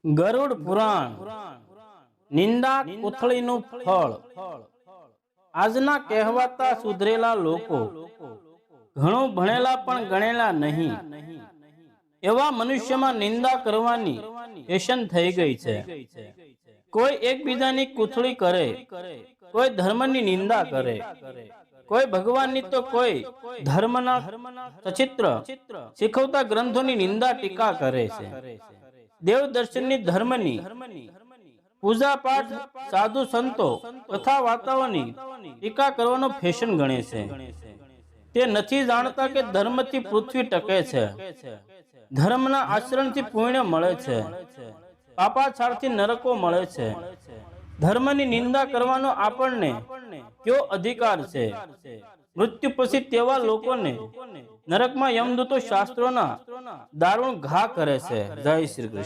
ગરુડ પુરાણ નિંદા કોથળીનું ફળ। આજના કહેવાતા સુધરેલા લોકો ઘણું ભણેલા પણ ગણેલા નહીં એવા મનુષ્યમાં નિંદા કરવાની ફેશન થઈ ગઈ છે। કોઈ એકબીજાની કૂથળી કરે, કોઈ ધર્મની નિંદા કરે, કોઈ ભગવાનની તો કોઈ ધર્મના સચિત્ર શીખવતા ગ્રંથોની નિંદા ટીકા કરે છે। દેવ દર્શનની, ધર્મની, પૂજા પાઠ, સાધુ સંતો તથા વાર્તાઓની ટીકા કરવાનો ફેશન ગણે છે। તે નથી જાણતા કે ધર્મથી પૃથ્વી ટકે છે, ધર્મના આચરણથી પુણ્ય મળે છે, પાપાચારથી નરકો મળે છે। ધર્મની નિંદા કરવાનો આપણને કયો અધિકાર છે? મૃત્યુ પછી તેવા લોકોને નરકમાં યમદૂતો શાસ્ત્રોના દારૂણ ઘા કરે છે। જય શ્રી કૃષ્ણ।